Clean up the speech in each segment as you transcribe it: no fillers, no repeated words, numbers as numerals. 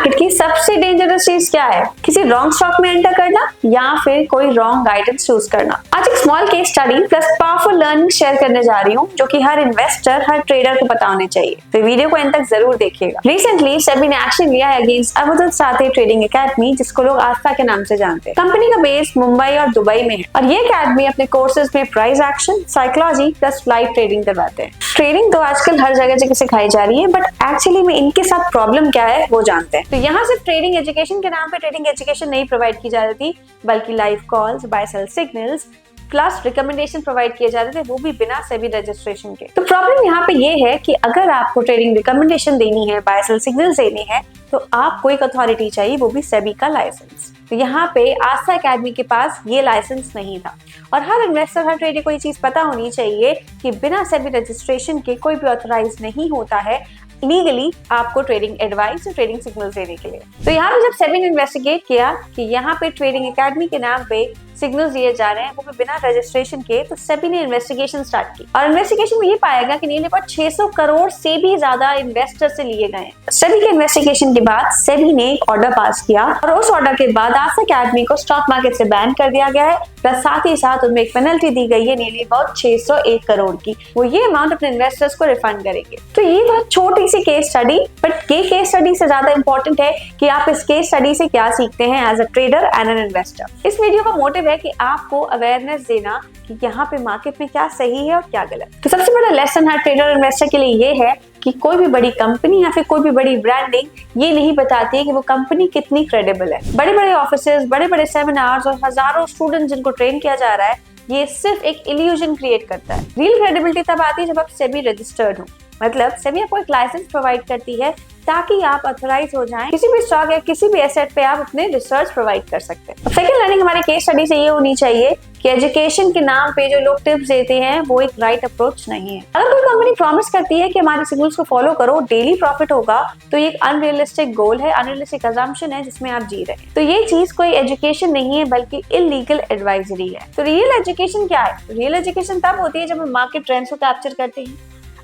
Market की सबसे dangerous चीज क्या है? किसी रॉन्ग स्टॉक में एंटर करना या फिर कोई रॉन्ग गाइडेंस चूज करना। आज एक small case study plus powerful learning share करने जा रही हूँ जो कि हर इन्वेस्टर, हर ट्रेडर को पता होने चाहिए, तो वीडियो को एंड तक जरूर देखिएगा। रिसेंटली सेबी ने एक्शन लिया है अगेंस्ट अबुल साथे ट्रेडिंग एकेडमी, जिसको लोग आस्था के नाम से जानते हैं। कंपनी का बेस मुंबई और दुबई में है और ये एकेडमी अपने कोर्सेज में price action, psychology plus live trading करवाते हैं। ट्रेडिंग तो आजकल हर जगह सिखाई जा रही है, बट एक्चुअली में इनके साथ प्रॉब्लम क्या है वो जानते हैं। तो यहाँ सिर्फ ट्रेडिंग एजुकेशन के नाम पे ट्रेडिंग एजुकेशन नहीं प्रोवाइड की जा रही थी, बल्कि live calls, buy sell signals plus recommendation provide किए जा रहे थे, वो भी बिना सेबी रजिस्ट्रेशन के। तो प्रॉब्लम यहाँ पे ये है कि अगर आपको ट्रेडिंग रिकमेंडेशन देनी है, बाय सेल सिग्नल्स देनी है, तो आपको एक अथॉरिटी चाहिए, वो भी सेबी का लाइसेंस। तो यहाँ पे आस्था एकेडमी के पास ये लाइसेंस नहीं था और हर इन्वेस्टर, हर ट्रेडर को ये चीज पता होनी चाहिए कि बिना सेबी रजिस्ट्रेशन के कोई भी ऑथराइज नहीं होता है लीगली आपको ट्रेडिंग एडवाइस और ट्रेडिंग सिग्नल्स देने के लिए। तो यहाँ पे जब सेबी ने इन्वेस्टिगेट किया कि यहाँ पे ट्रेडिंग एकेडमी के नाम पे सिग्नल्स दिए जा रहे हैं वो भी बिना रजिस्ट्रेशन के, तो सेबी ने इन्वेस्टिगेशन स्टार्ट की और इन्वेस्टिगेशन में ये पाया गया कि नियरली 600 करोड़ से भी ज्यादा इन्वेस्टर से लिए गए। सेबी के इन्वेस्टिगेशन के बाद सेबी ने एक ऑर्डर पास किया और उस ऑर्डर के बाद आस्था एकेडमी को स्टॉक मार्केट से बैन कर दिया गया है, प्लस साथ ही साथ उनमें एक पेनल्टी दी गई है नियरली अबाउट 601 करोड़ की। वो ये अमाउंट अपने इन्वेस्टर्स को रिफंड करेंगे। तो ये बहुत छोटी सी केस स्टडी, बट ये केस स्टडी से ज्यादा इंपॉर्टेंट है कि आप इस केस स्टडी से क्या सीखते हैं as a trader and an investor. इस वीडियो का मोटिव है कि आपको अवेयरनेस देना कि यहाँ पे मार्केट में क्या सही है और क्या गलत। तो सबसे बड़ा लेसन हर ट्रेडर इन्वेस्टर के लिए ये है कि कोई भी बड़ी कंपनी या फिर कोई भी बड़ी ब्रांडिंग ये नहीं बताती है कि वो कंपनी कितनी क्रेडिबल है। बड़े बड़े ऑफिसेज, बड़े बड़े सेमिनार्स और हजारों स्टूडेंट जिनको ट्रेन किया जा रहा है, ये सिर्फ एक इल्यूजन क्रिएट करता है। रियल क्रेडिबिलिटी तब आती है जब आप सेबी रजिस्टर्ड हो, मतलब सेबी आपको एक लाइसेंस प्रोवाइड करती है ताकि आप ऑथराइज हो जाएं, किसी भी स्टॉक या किसी भी एसेट पे आप अपने रिसर्च प्रोवाइड कर सकते हैं। सेकंड लर्निंग हमारी केस स्टडी से ये होनी चाहिए कि एजुकेशन के नाम पे जो लोग टिप्स देते हैं वो एक राइट अप्रोच नहीं है। अगर कोई कंपनी प्रॉमिस करती है कि हमारे सिग्नल्स को फॉलो करो, डेली प्रॉफिट होगा, तो ये एक अनरियलिस्टिक गोल है, अनरियलिस्टिक अजम्पशन है जिसमें आप जी रहे हैं। तो ये चीज कोई एजुकेशन नहीं है बल्कि इलीगल एडवाइजरी है। तो रियल एजुकेशन क्या है? रियल एजुकेशन तब होती है जब हम मार्केट ट्रेंड्स को कैप्चर करते हैं,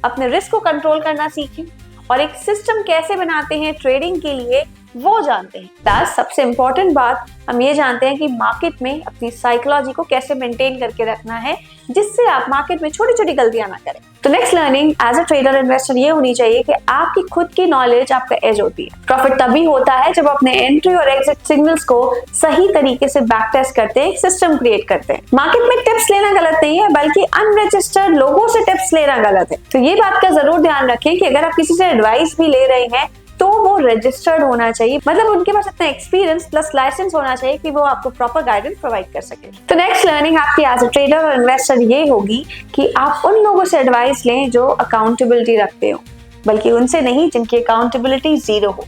अपने रिस्क को कंट्रोल करना सीखें और एक सिस्टम कैसे बनाते हैं ट्रेडिंग के लिए वो जानते हैं। प्लस सबसे इंपॉर्टेंट बात हम ये जानते हैं कि मार्केट में अपनी साइकोलॉजी को कैसे मेंटेन करके रखना है जिससे आप मार्केट में छोटी छोटी गलतियां ना करें। तो next learning as a trader investor ये होनी चाहिए कि आपकी खुद की नॉलेज आपका एज होती है। प्रॉफिट तभी होता है जब अपने एंट्री और एग्जिट सिग्नल्स को सही तरीके से बैक टेस्ट करते हैं, सिस्टम क्रिएट करते हैं। मार्केट में टिप्स लेना गलत नहीं है, बल्कि अनरजिस्टर्ड लोगों से टिप्स लेना गलत है। तो ये बात का जरूर ध्यान रखें कि अगर आप किसी से एडवाइस भी ले रहे हैं तो वो रजिस्टर्ड होना चाहिए, मतलब उनके पास इतना एक्सपीरियंस प्लस लाइसेंस होना चाहिए कि वो आपको प्रॉपर गाइडेंस प्रोवाइड कर सके। तो नेक्स्ट लर्निंग आपकी एज अ ट्रेडर और इन्वेस्टर ये होगी कि आप उन लोगों से एडवाइस लें जो अकाउंटेबिलिटी रखते हो, बल्कि उनसे नहीं जिनकी अकाउंटेबिलिटी जीरो हो।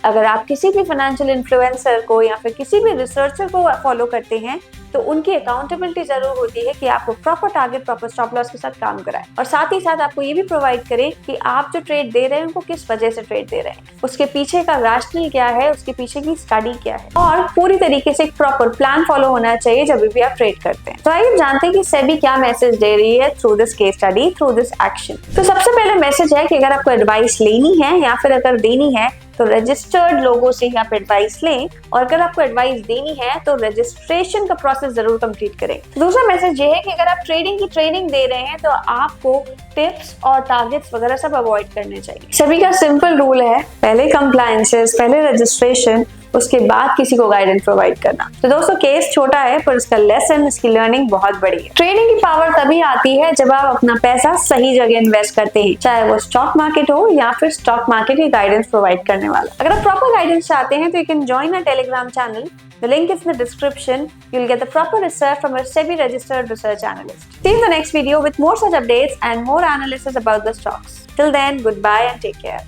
अगर आप किसी भी फाइनेंशियल इन्फ्लुएंसर को या फिर किसी भी रिसर्चर को फॉलो करते हैं तो उनकी अकाउंटेबिलिटी जरूर होती है कि आपको proper target, proper stop loss के साथ काम कराएं और साथ ही साथ आपको ये भी प्रोवाइड करें कि आप जो ट्रेड दे रहे हैं उनको किस वजह से ट्रेड दे रहे हैं, उसके पीछे का रैशनल क्या है, उसके पीछे की स्टडी क्या है और पूरी तरीके से एक प्रॉपर प्लान फॉलो होना चाहिए जब भी आप ट्रेड करते हैं। तो आइए जानते हैं कि सेबी क्या मैसेज दे रही है through this case study, through this action. तो सबसे पहले मैसेज है कि अगर आपको एडवाइस लेनी है या फिर अगर देनी है तो रजिस्टर्ड लोगों से आप एडवाइस लें और अगर आपको एडवाइस देनी है तो रजिस्ट्रेशन का प्रोसेस जरूर कंप्लीट करें। दूसरा मैसेज ये है कि अगर आप ट्रेडिंग की ट्रेनिंग दे रहे हैं तो आपको टिप्स और टारगेट्स वगैरह सब अवॉइड करने चाहिए। सभी का सिंपल रूल है, पहले कंप्लायंसेस, पहले रजिस्ट्रेशन, उसके बाद किसी को गाइडेंस प्रोवाइड करना। तो दोस्तों केस छोटा है पर इसका लेसन, इसकी लर्निंग बहुत बड़ी है। ट्रेडिंग की पावर तभी आती है जब आप अपना पैसा सही जगह इन्वेस्ट करते हैं, चाहे वो स्टॉक मार्केट हो या फिर स्टॉक मार्केट की गाइडेंस प्रोवाइड करने वाला। अगर आप प्रॉपर गाइडेंस चाहते हैं तो you can join a Telegram channel. The link is in the description. You'll get the proper research from a SEBI registered research analyst. See you in the next video with more such updates and more analysis about the stocks. Till then, goodbye and take care.